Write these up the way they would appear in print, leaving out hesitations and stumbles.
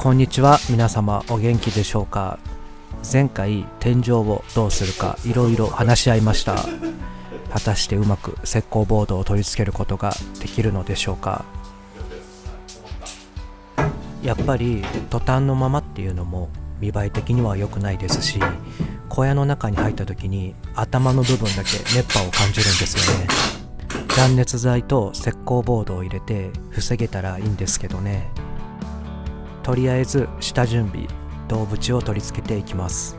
こんにちは。皆様お元気でしょうか。前回天井をどうするかいろいろ話し合いました。果たしてうまく石膏ボードを取り付けることができるのでしょうか。やっぱりトタンのままっていうのも見栄え的には良くないですし、小屋の中に入った時に頭の部分だけ熱波を感じるんですよね。断熱材と石膏ボードを入れて防げたらいいんですけどね。とりあえず下準備、銅縁を取り付けていきます。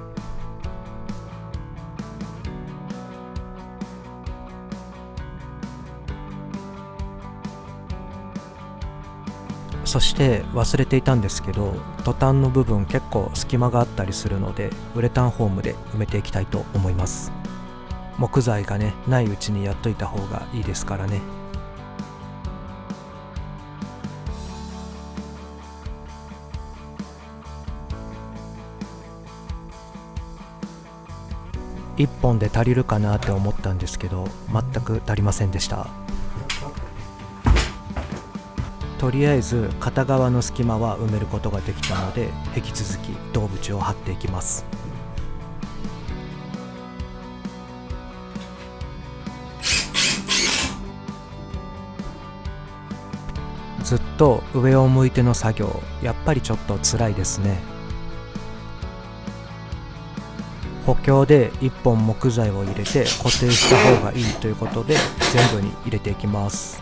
そして忘れていたんですけど、トタンの部分結構隙間があったりするので、ウレタンフォームで埋めていきたいと思います。木材がね、ないうちにやっといた方がいいですからね。1本で足りるかなって思ったんですけど、全く足りませんでした。とりあえず片側の隙間は埋めることができたので、引き続き銅縁を貼っていきます。ずっと上を向いての作業、やっぱりちょっと辛いですね。補強で1本木材を入れて固定した方がいいということで、全部に入れていきます。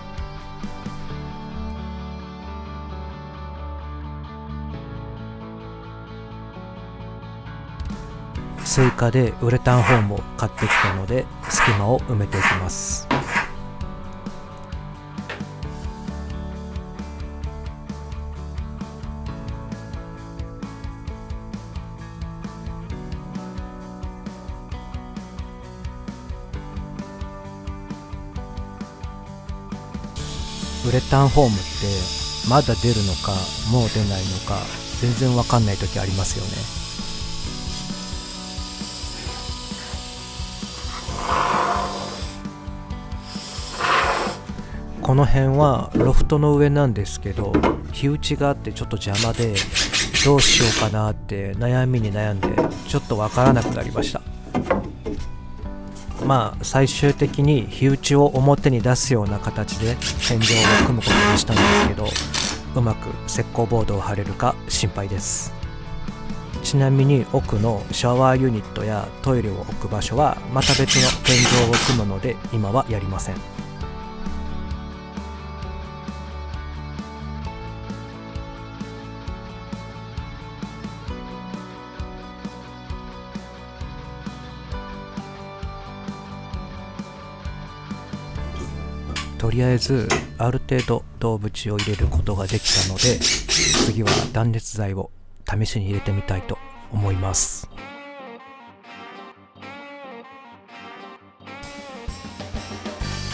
追加でウレタンフォームを買ってきたので、隙間を埋めていきます。ウレタンフォームってまだ出るのかもう出ないのか全然わかんない時ありますよね。この辺はロフトの上なんですけど、火打ちがあってちょっと邪魔で、どうしようかなって悩みに悩んでちょっとわからなくなりました。まあ最終的に火打ちを表に出すような形で天井を組むことにしたんですけど、うまく石膏ボードを貼れるか心配です。ちなみに奥のシャワーユニットやトイレを置く場所はまた別の天井を組むので、今はやりません。とりあえずある程度銅縁を入れることができたので、次は断熱材を試しに入れてみたいと思います。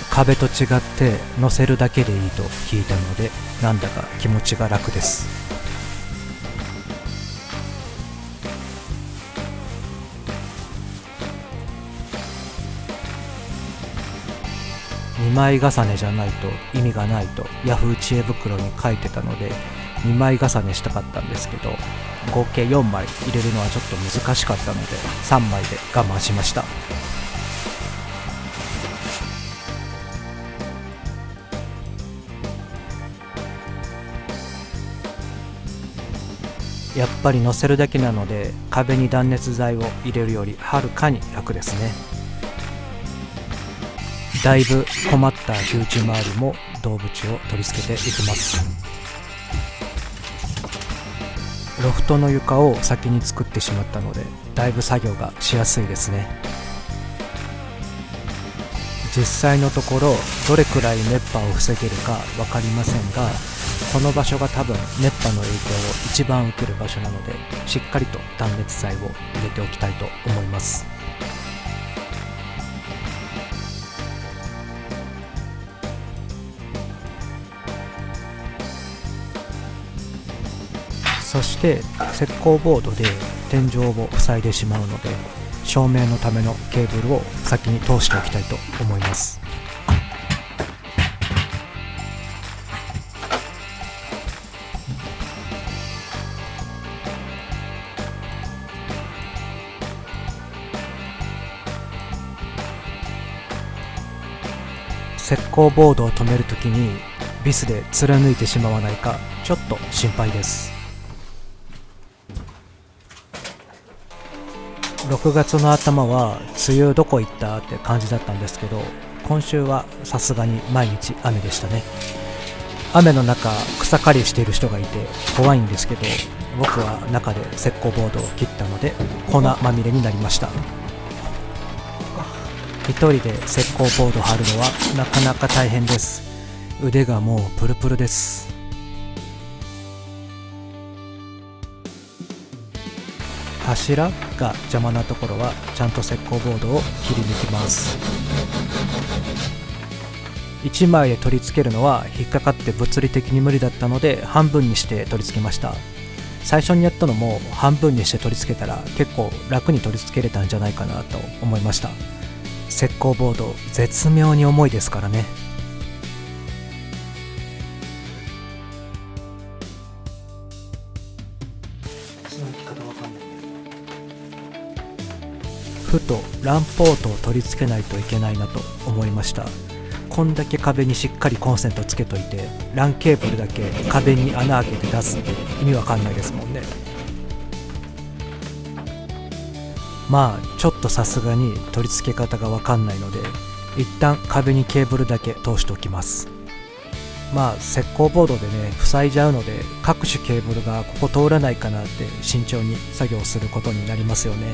壁と違って乗せるだけでいいと聞いたので、なんだか気持ちが楽です。2枚重ねじゃないと意味がないとヤフー知恵袋に書いてたので、2枚重ねしたかったんですけど、合計4枚入れるのはちょっと難しかったので3枚で我慢しました。やっぱり乗せるだけなので、壁に断熱材を入れるよりはるかに楽ですね。だいぶ困った火打ち周りも銅縁を取り付けていきます。ロフトの床を先に作ってしまったので、だいぶ作業がしやすいですね。実際のところどれくらい熱波を防げるか分かりませんが、この場所が多分熱波の影響を一番受ける場所なので、しっかりと断熱材を入れておきたいと思います。そして石膏ボードで天井を塞いでしまうので、照明のためのケーブルを先に通しておきたいと思います。石膏ボードを止めるときにビスで貫いてしまわないかちょっと心配です。6月の頭は梅雨どこ行ったって感じだったんですけど、今週はさすがに毎日雨でしたね。雨の中草刈りしている人がいて怖いんですけど、僕は中で石膏ボードを切ったので粉まみれになりました。一人で石膏ボード貼るのはなかなか大変です。腕がもうプルプルです。柱が邪魔なところはちゃんと石膏ボードを切り抜きます。1枚で取り付けるのは引っかかって物理的に無理だったので半分にして取り付けました。最初にやったのも半分にして取り付けたら結構楽に取り付けれたんじゃないかなと思いました。石膏ボード絶妙に重いですからね。ふとランポートを取り付けないといけないなと思いました。こんだけ壁にしっかりコンセントつけといて LAN ケーブルだけ壁に穴開けて出すって意味わかんないですもんね。まあちょっとさすがに取り付け方がわかんないので一旦壁にケーブルだけ通しておきます。まあ石膏ボードでね塞いじゃうので各種ケーブルがここ通らないかなって慎重に作業することになりますよね。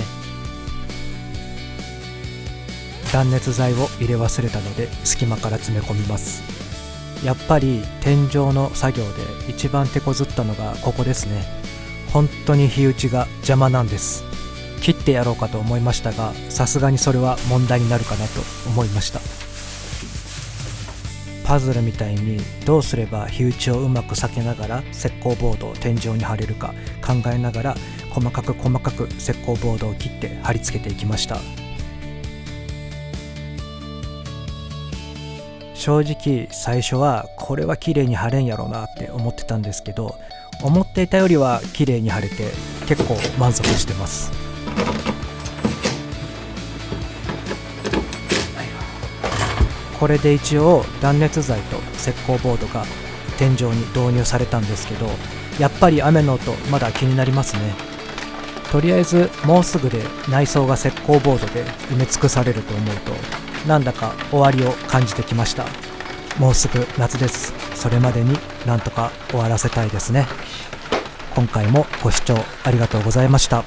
断熱材を入れ忘れたので隙間から詰め込みます。やっぱり天井の作業で一番手こずったのがここですね。本当に火打ちが邪魔なんです。切ってやろうかと思いましたが、さすがにそれは問題になるかなと思いました。パズルみたいにどうすれば火打ちをうまく避けながら石膏ボードを天井に貼れるか考えながら細かく石膏ボードを切って貼り付けていきました。正直最初はこれは綺麗に貼れんやろうなって思ってたんですけど、思っていたよりは綺麗に貼れて結構満足してます。これで一応断熱材と石膏ボードが天井に導入されたんですけど、やっぱり雨の音まだ気になりますね。とりあえずもうすぐで内装が石膏ボードで埋め尽くされると思うとなんだか終わりを感じてきました。もうすぐ夏です。それまでになんとか終わらせたいですね。今回もご視聴ありがとうございました。